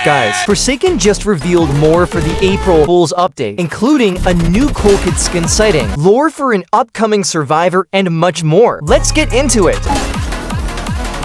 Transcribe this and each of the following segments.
guys, Forsaken just revealed more for the April Fool's update, including a new Cool Kid skin sighting, lore for an upcoming survivor, and much more. Let's get into it!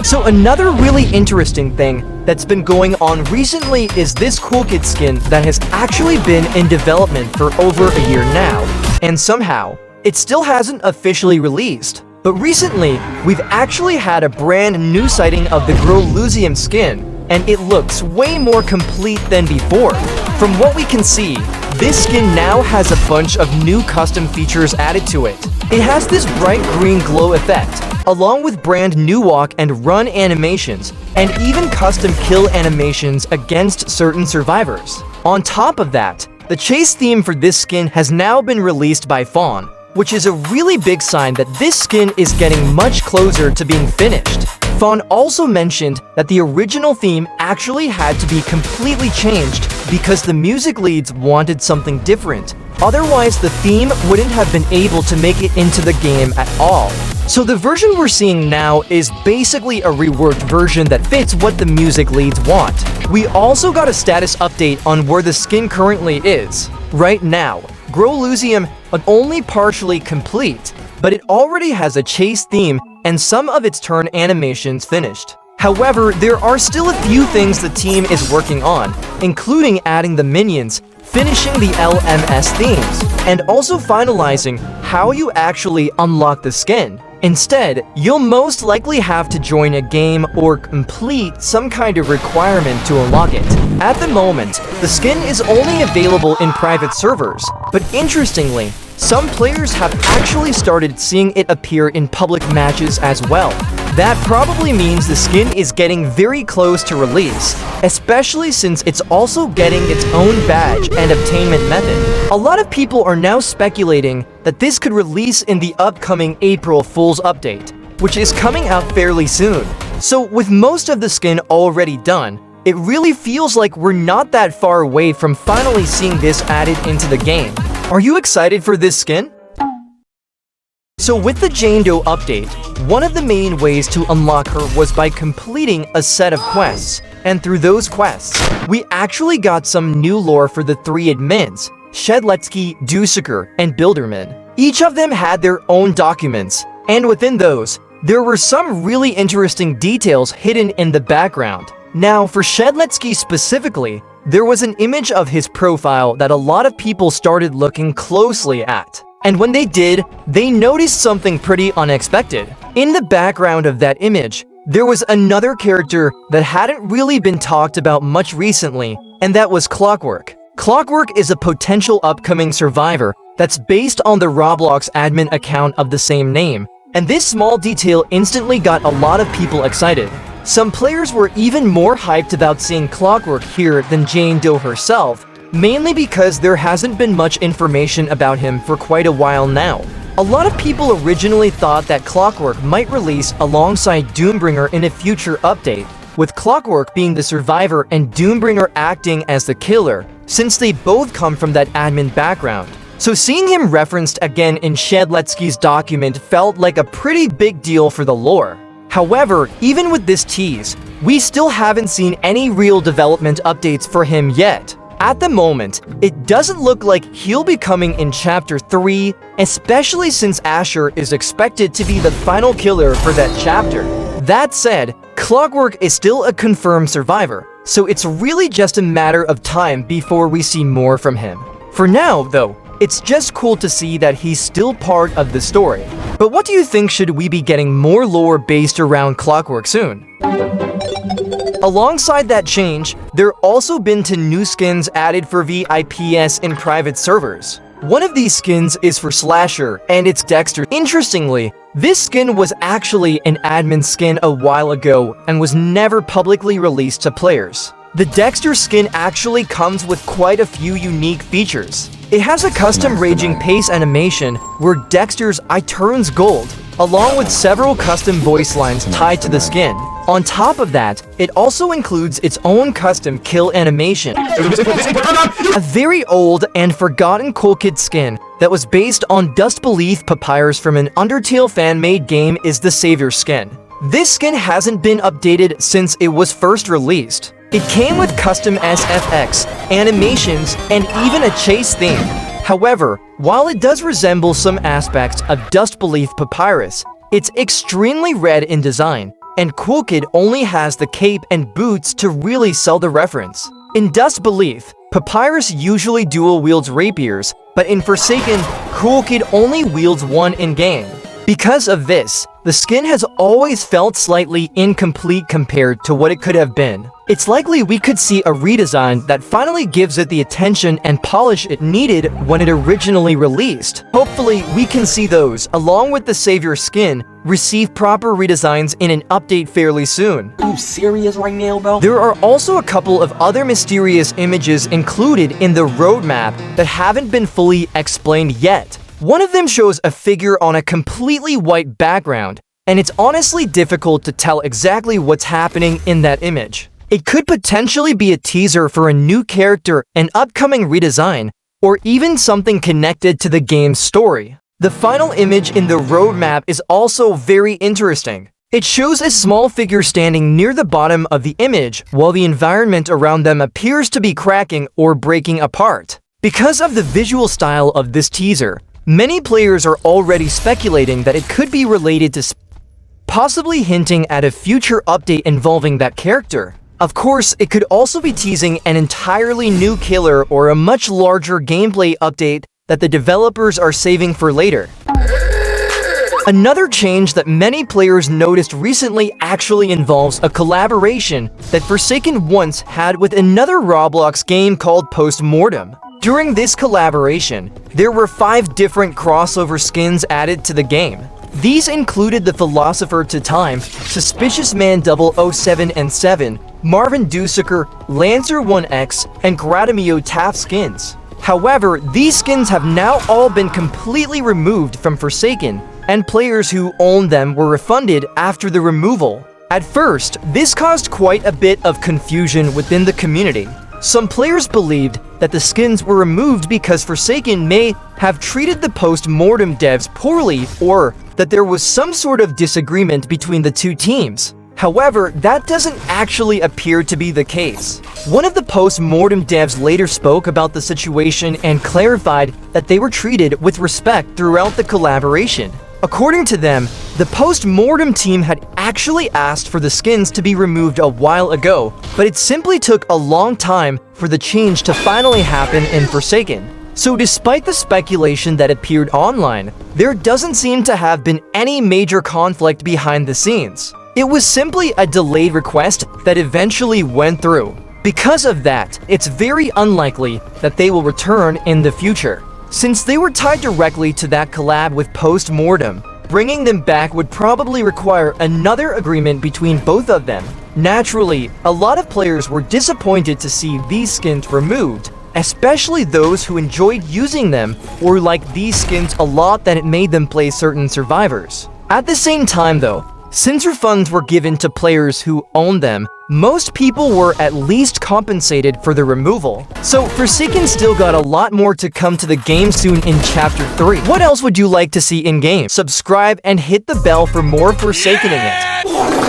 So another really interesting thing that's been going on recently is this Cool Kid skin that has actually been in development for over a year now, and somehow, it still hasn't officially released. But recently, we've actually had a brand new sighting of the Grollusiam skin, and it looks way more complete than before. From what we can see, this skin now has a bunch of new custom features added to it. It has this bright green glow effect, along with brand new walk and run animations, and even custom kill animations against certain survivors. On top of that, the chase theme for this skin has now been released by Fawn, which is a really big sign that this skin is getting much closer to being finished. Fawn also mentioned that the original theme actually had to be completely changed because the music leads wanted something different. Otherwise, the theme wouldn't have been able to make it into the game at all. So the version we're seeing now is basically a reworked version that fits what the music leads want. We also got a status update on where the skin currently is. Right now, Grollusiam is only partially complete, but it already has a chase theme and some of its turn animations finished. However, there are still a few things the team is working on, including adding the minions, finishing the LMS themes, and also finalizing how you actually unlock the skin. Instead, you'll most likely have to join a game or complete some kind of requirement to unlock it. At the moment, the skin is only available in private servers, but interestingly, some players have actually started seeing it appear in public matches as well. That probably means the skin is getting very close to release, especially since it's also getting its own badge and obtainment method. A lot of people are now speculating that this could release in the upcoming April Fool's update, which is coming out fairly soon. So with most of the skin already done, it really feels like we're not that far away from finally seeing this added into the game. Are you excited for this skin? So with the Jane Doe update, one of the main ways to unlock her was by completing a set of quests, and through those quests, we actually got some new lore for the three admins, Shedletsky, Dussaker, and Bilderman. Each of them had their own documents, and within those, there were some really interesting details hidden in the background. Now, for Shedletsky specifically, there was an image of his profile that a lot of people started looking closely at. And when they did, they noticed something pretty unexpected. In the background of that image, there was another character that hadn't really been talked about much recently, and that was Clockwork. Clockwork is a potential upcoming survivor that's based on the Roblox admin account of the same name, and this small detail instantly got a lot of people excited. Some players were even more hyped about seeing Clockwork here than Jane Doe herself, mainly because there hasn't been much information about him for quite a while now. A lot of people originally thought that Clockwork might release alongside Doombringer in a future update, with Clockwork being the survivor and Doombringer acting as the killer, since they both come from that admin background. So seeing him referenced again in Shedletsky's document felt like a pretty big deal for the lore. However, even with this tease, we still haven't seen any real development updates for him yet. At the moment, it doesn't look like he'll be coming in Chapter 3, especially since Asher is expected to be the final killer for that chapter. That said, Clockwork is still a confirmed survivor, so it's really just a matter of time before we see more from him. For now, though, it's just cool to see that he's still part of the story. But what do you think? Should we be getting more lore based around Clockwork soon? Alongside that change, there also been new skins added for VIPs in private servers. One of these skins is for Slasher, and it's Dexter. Interestingly, this skin was actually an admin skin a while ago and was never publicly released to players. The Dexter skin actually comes with quite a few unique features. It has a custom raging pace animation where Dexter's eye turns gold, along with several custom voice lines tied to the skin. On top of that, it also includes its own custom kill animation. A very old and forgotten Cool Kid skin that was based on Dust Belief Papyrus from an Undertale fan-made game is the Savior skin. This skin hasn't been updated since it was first released. It came with custom SFX, animations, and even a chase theme. However, while it does resemble some aspects of Dust Belief Papyrus, it's extremely red in design, and Cool Kid only has the cape and boots to really sell the reference. In Dust Belief, Papyrus usually dual wields rapiers, but in Forsaken, Cool Kid only wields one in-game. Because of this, the skin has always felt slightly incomplete compared to what it could have been. It's likely we could see a redesign that finally gives it the attention and polish it needed when it originally released. Hopefully, we can see those, along with the Savior skin, receive proper redesigns in an update fairly soon. Are you serious right now, bro? There are also a couple of other mysterious images included in the roadmap that haven't been fully explained yet. One of them shows a figure on a completely white background, and it's honestly difficult to tell exactly what's happening in that image. It could potentially be a teaser for a new character, an upcoming redesign, or even something connected to the game's story. The final image in the roadmap is also very interesting. It shows a small figure standing near the bottom of the image, while the environment around them appears to be cracking or breaking apart. Because of the visual style of this teaser, many players are already speculating that it could be related to possibly hinting at a future update involving that character. Of course, it could also be teasing an entirely new killer or a much larger gameplay update that the developers are saving for later. Another change that many players noticed recently actually involves a collaboration that Forsaken once had with another Roblox game called Postmortem. During this collaboration, there were 5 different crossover skins added to the game. These included the Philosopher to Time, Suspicious Man 007 and 7, Marvin Dussaker, Lancer 1X, and Gratamio Taft skins. However, these skins have now all been completely removed from Forsaken, and players who owned them were refunded after the removal. At first, this caused quite a bit of confusion within the community. Some players believed that the skins were removed because Forsaken may have treated the post-mortem devs poorly, or that there was some sort of disagreement between the two teams. However, that doesn't actually appear to be the case. One of the post-mortem devs later spoke about the situation and clarified that they were treated with respect throughout the collaboration. According to them, the post-mortem team had actually asked for the skins to be removed a while ago, but it simply took a long time for the change to finally happen in Forsaken. So despite the speculation that appeared online, there doesn't seem to have been any major conflict behind the scenes. It was simply a delayed request that eventually went through. Because of that, it's very unlikely that they will return in the future. Since they were tied directly to that collab with Postmortem, bringing them back would probably require another agreement between both of them. Naturally, a lot of players were disappointed to see these skins removed, especially those who enjoyed using them or liked these skins a lot that it made them play certain survivors. At the same time though, since refunds were given to players who owned them, most people were at least compensated for the removal. So Forsaken still got a lot more to come to the game soon in Chapter 3. What else would you like to see in-game? Subscribe and hit the bell for more Forsaken in it.